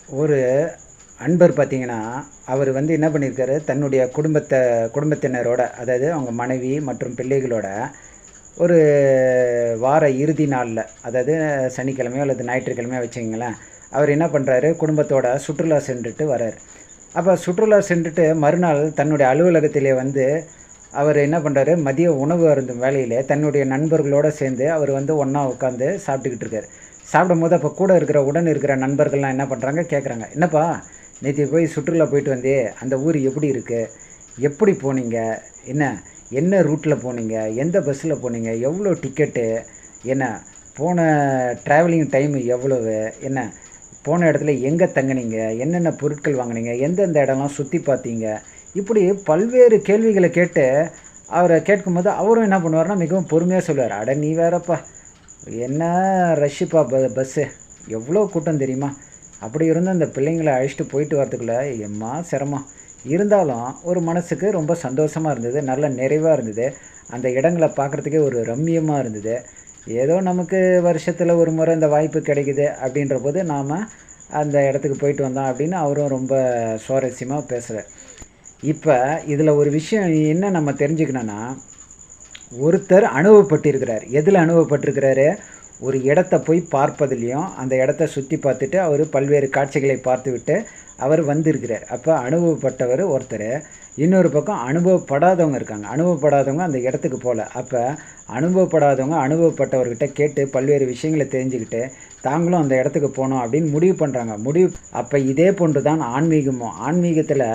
ஒரு அன்பர் பார்த்தீங்கன்னா, அவர் வந்து என்ன பண்ணியிருக்காரு, தன்னுடைய குடும்பத்தினரோட, அதாவது அவங்க மனைவி மற்றும் பிள்ளைகளோட ஒரு வார இறுதி நாள்ல, அதாவது சனிக்கிழமையோ அல்லது ஞாயிற்றுக்கிழமையோ வச்சுக்கங்களேன், அவர் என்ன பண்ணுறாரு, குடும்பத்தோட சுற்றுலா சென்றுட்டு வராரு. அப்போ சுற்றுலா சென்றுட்டு மறுநாள் தன்னுடைய அலுவலகத்திலே வந்து அவர் என்ன பண்ணுறாரு, மதிய உணவு அருந்தும் வேளையிலே தன்னுடைய நண்பர்களோடு சேர்ந்து அவர் வந்து ஒன்றா உட்காந்து சாப்பிட்டுக்கிட்டு இருக்காரு. சாப்பிடும்போது அப்போ கூட உடன் இருக்கிற நண்பர்கள்லாம் என்ன பண்ணுறாங்க, கேட்குறாங்க, என்னப்பா நேற்று போய் சுற்றுலா போயிட்டு வந்தே, அந்த ஊர் எப்படி இருக்குது, எப்படி போனீங்க, என்ன என்ன ரூட்டில் போனீங்க, எந்த பஸ்ஸில் போனீங்க, எவ்வளோ டிக்கெட்டு, என்ன போன ட்ராவலிங் டைமு எவ்வளவு, என்ன போன இடத்துல எங்கே தங்குனீங்க, என்னென்ன பொருட்கள் வாங்குனீங்க, எந்தெந்த இடம்லாம் சுற்றி பார்த்தீங்க, இப்படி பல்வேறு கேள்விகளை கேட்டு அவரை கேட்கும்போது அவரும் என்ன பண்ணுவார்னா மிகவும் பொறுமையாக சொல்லுவார். அட நீ வேறப்பா, என்ன ரஷ்ஷுப்பா பஸ்ஸு, எவ்வளோ கூட்டம் தெரியுமா, அப்படி இருந்தும் அந்த பிள்ளைங்களை அழைச்சிட்டு போயிட்டு வரதுக்குள்ளே எம்மா சிரமம். இருந்தாலும் ஒரு மனசுக்கு ரொம்ப சந்தோஷமாக இருந்தது, நல்ல நிறைவாக இருந்தது. அந்த இடங்களை பார்க்குறதுக்கே ஒரு ரம்மியமாக இருந்தது. ஏதோ நமக்கு வருஷத்தில் ஒரு முறை இந்த வாய்ப்பு கிடைக்குது அப்படின்ற போது நாம் அந்த இடத்துக்கு போயிட்டு வந்தோம் அப்படின்னு அவரும் ரொம்ப சுவாரஸ்யமாக பேசுகிறார். இப்போ இதில் ஒரு விஷயம் என்ன நம்ம தெரிஞ்சுக்கணுன்னா, ஒருத்தர் அனுபவப்பட்டிருக்கிறார். எதில் அனுபவப்பட்டிருக்கிறாரு, ஒரு இடத்த போய் பார்ப்பதிலையும் அந்த இடத்த சுற்றி பார்த்துட்டு அவர் பல்வேறு காட்சிகளை பார்த்துவிட்டு அவர் வந்திருக்கிறார். அப்போ அனுபவப்பட்டவர் ஒருத்தர், இன்னொரு பக்கம் அனுபவப்படாதவங்க இருக்காங்க. அனுபவப்படாதவங்க அந்த இடத்துக்கு போகல. அப்போ அனுபவப்படாதவங்க அனுபவப்பட்டவர்கிட்ட கேட்டு பல்வேறு விஷயங்களை தெரிஞ்சுக்கிட்டு தாங்களும் அந்த இடத்துக்கு போகணும் அப்படின்னு முடிவு பண்ணுறாங்க. அப்போ இதே போன்று தான் ஆன்மீகமும். ஆன்மீகத்தில்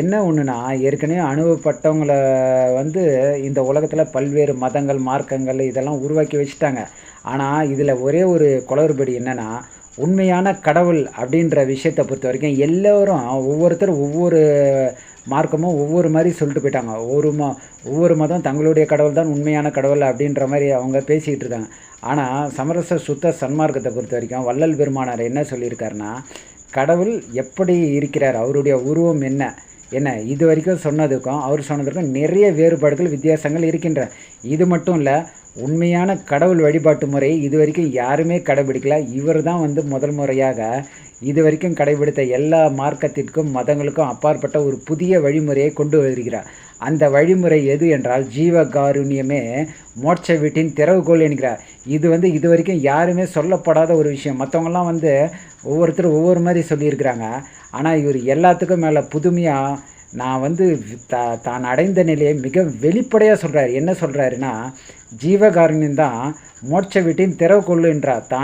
என்ன ஒன்றுனா, ஏற்கனவே அனுபவப்பட்டவங்களை வந்து இந்த உலகத்தில் பல்வேறு மதங்கள், மார்க்கங்கள் இதெல்லாம் உருவாக்கி வச்சுட்டாங்க. ஆனால் இதில் ஒரே ஒரு குளறுபடி என்னென்னா, உண்மையான கடவுள் அப்படின்ற விஷயத்தை பொறுத்த வரைக்கும் எல்லோரும் ஒவ்வொருத்தரும் ஒவ்வொரு மார்க்கமும் ஒவ்வொரு மாதிரி சொல்லிட்டு போயிட்டாங்க. ஒவ்வொரு மதம் தங்களுடைய கடவுள் தான் உண்மையான கடவுள் அப்படின்ற மாதிரி அவங்க பேசிக்கிட்டு இருக்காங்க. ஆனால் சமரச சுத்த சன்மார்க்கத்தை பொறுத்த வரைக்கும் வள்ளல் பெருமானார் என்ன சொல்லியிருக்காருன்னா, கடவுள் எப்படி இருக்கிறார், அவருடைய உருவம் என்ன, என்ன இது வரைக்கும் சொன்னதுக்கும் அவர் சொன்னதுக்கும் நிறைய வேறுபாடுகள், வித்தியாசங்கள் இருக்கின்றன. இது மட்டும் இல்லை, உண்மையான கடவுள் வழிபாட்டு முறை இது வரைக்கும் யாருமே கடைபிடிக்கல. இவர் தான் வந்து முதல் முறையாக இது வரைக்கும் கடைபிடித்த எல்லா மார்க்கத்திற்கும் மதங்களுக்கும் அப்பாற்பட்ட ஒரு புதிய வழிமுறையை கொண்டு வருகிறார். அந்த வழிமுறை எது என்றால் ஜீவகாருண்யமே மோட்ச வீட்டின் திறவுகோல் என்கிறார். இது வந்து இது வரைக்கும் யாருமே சொல்லப்படாத ஒரு விஷயம். மற்றவங்களாம் வந்து ஒவ்வொருத்தரும் ஒவ்வொரு மாதிரி சொல்லியிருக்கிறாங்க. ஆனால் இவர் எல்லாத்துக்கும் மேலே புதுமையாக நான் வந்து தான் அடைந்த நிலையை மிக வெளிப்படையாக சொல்கிறார். என்ன சொல்கிறாருன்னா, ஜீவகாருண்யம் தான் மோட்ச வீட்டின் திறவுகோல் என்றார். தான்